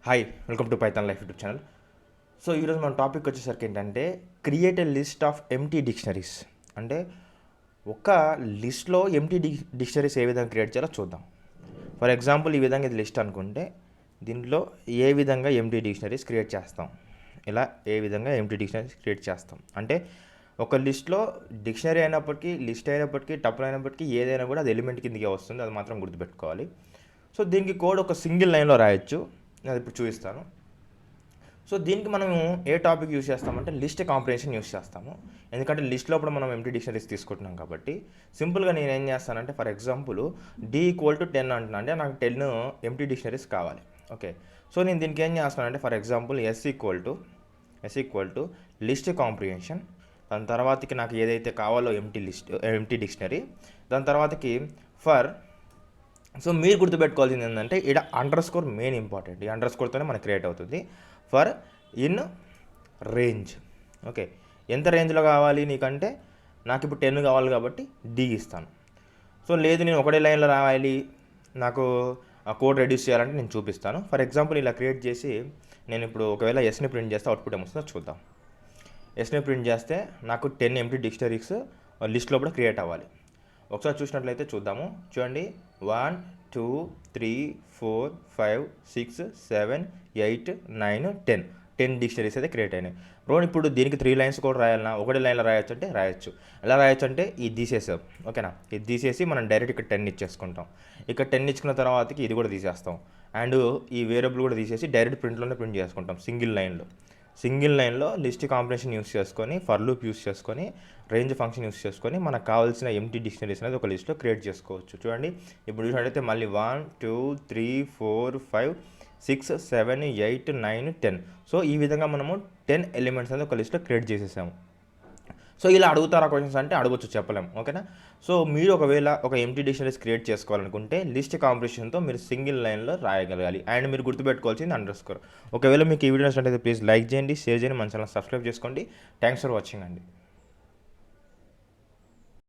Hi welcome to Python life YouTube channel. So ఈరోజు మన topic వచ్చేసరికి ఏంటంటే create a list of empty dictionaries. అంటే ఒక లిస్ట్లో ఎంటీ డిక్షనరీస్ ఏ విధంగా క్రియేట్ చేయాలో చూద్దాం. ఫర్ ఎగ్జాంపుల్ ఈ విధంగా ఇది లిస్ట్ అనుకుంటే దీంట్లో ఏ విధంగా ఎంటీ డిక్షనరీస్ క్రియేట్ చేస్తాం, ఇలా ఏ విధంగా ఎంటీ డిక్షనరీస్ క్రియేట్ చేస్తాం అంటే ఒక లిస్ట్లో డిక్షనరీ అయినప్పటికీ లిస్ట్ అయినప్పటికీ టపుల్ అయినప్పటికీ ఏదైనా కూడా అది ఎలిమెంట్ కిందకే వస్తుంది, అది మాత్రం గుర్తుపెట్టుకోవాలి. సో దీనికి కోడ్ ఒక సింగిల్ లైన్లో రాయొచ్చు, అది ఇప్పుడు చూపిస్తాను. సో దీనికి మనము ఏ టాపిక్ యూస్ చేస్తామంటే లిస్ట్ కాంప్రిహెన్షన్ యూస్ చేస్తాము. ఎందుకంటే లిస్ట్లో కూడా మనం ఎంటీ డిక్షనరీస్ తీసుకుంటున్నాం కాబట్టి సింపుల్గా నేను ఏం చేస్తానంటే ఫర్ ఎగ్జాంపుల్ D=10 అంటున్నా, అంటే నాకు 10 ఎంటీ డిక్షనరీస్ కావాలి. ఓకే, సో నేను దీనికి ఏం చేస్తానంటే ఫర్ ఎగ్జాంపుల్ S=లిస్ట్ కాంప్రిహెన్షన్, దాని తర్వాతకి నాకు ఏదైతే కావాలో ఎంటీ డిక్షనరీ, దాని తర్వాతకి ఫర్. సో మీరు గుర్తుపెట్టుకోవాల్సింది ఏంటంటే ఇక్కడ అండర్ స్కోర్ మెయిన్ ఇంపార్టెంట్, ఈ అండర్ స్కోర్తోనే మనకు క్రియేట్ అవుతుంది. For in range. ఓకే, ఎంత రేంజ్లో కావాలి నీకంటే నాకు ఇప్పుడు 10 కావాలి కాబట్టి D ఇస్తాను. సో లేదు నేను ఒకటే లైన్లో రావాలి, నాకు ఆ కోడ్ రెడ్యూస్ చేయాలంటే నేను చూపిస్తాను. ఫర్ ఎగ్జాంపుల్ ఇలా క్రియేట్ చేసి నేను ఇప్పుడు ఒకవేళ ఎస్ని ప్రింట్ చేస్తే అవుట్పుట్ ఏమొస్తుందో చూద్దాం. ఎస్ని ప్రింట్ చేస్తే నాకు 10 ఎంటీ డిక్షనరీస్ లిస్ట్లో కూడా క్రియేట్ అవ్వాలి. ఒకసారి చూసినట్లయితే చూద్దాము. చూడండి, 1 2 3 4 5 6 7 8 9 10 డిక్షనరీస్ అయితే క్రియేట్ అయినాయి. బ్రో ఇప్పుడు దీనికి 3 లైన్స్ కూడా రాయాలన్నా, ఒకటే లైన్లో రాయొచ్చు అంటే రాయొచ్చు. ఎలా రాయొచ్చు అంటే ఇది తీసేసాం. ఓకేనా, ఇది తీసేసి మనం డైరెక్ట్ ఇక్కడ 10 ఇచ్చేసుకుంటాం. ఇక్కడ 10 ఇచ్చుకున్న తర్వాతకి ఇది కూడా తీసేస్తాం. అండ్ ఈ వేరియబుల్ కూడా తీసేసి డైరెక్ట్ ప్రింట్లోనే ప్రింట్ చేసుకుంటాం సింగిల్ లైన్లో లిస్ట్ కాంబినేషన్ యూస్ చేసుకొని, ఫర్ లూప్ యూస్ చేసుకొని, రేంజ్ ఫంక్షన్ యూస్ చేసుకొని మనకు కావాల్సిన ఎంటీ డిక్షనరీస్ అనేది ఒక లిస్ట్లో క్రియేట్ చేసుకోవచ్చు. చూడండి ఇప్పుడు చూసినట్టయితే మళ్ళీ 1 2 3 4 5 6 7 8 9 10. సో ఈ విధంగా మనము 10 ఎలిమెంట్స్ అనేది ఒక లిస్ట్లో క్రియేట్ చేసేసాము. సో ఇలా అడుగుతారా క్వశ్చన్స్ అంటే అడగొచ్చు, చెప్పలేము. ఓకేనా, సో మీరు ఒకవేళ ఒక ఎంటీ డిక్షనరీస్ క్రియేట్ చేసుకోవాలనుకుంటే లిస్ట్ కాంప్రిహెన్షన్తో మీరు సింగిల్ లైన్లో రాయగలగాలి. అండ్ మీరు గుర్తుపెట్టుకోవాల్సింది అండర్ స్కోర్. ఒకవేళ మీకు ఈ వీడియో నచ్చినట్లయితే ప్లీజ్ లైక్ చేయండి, షేర్ చేయండి, మన ఛానల్ సబ్స్క్రైబ్ చేసుకోండి. థ్యాంక్స్ ఫర్ వాచింగ్ అండి.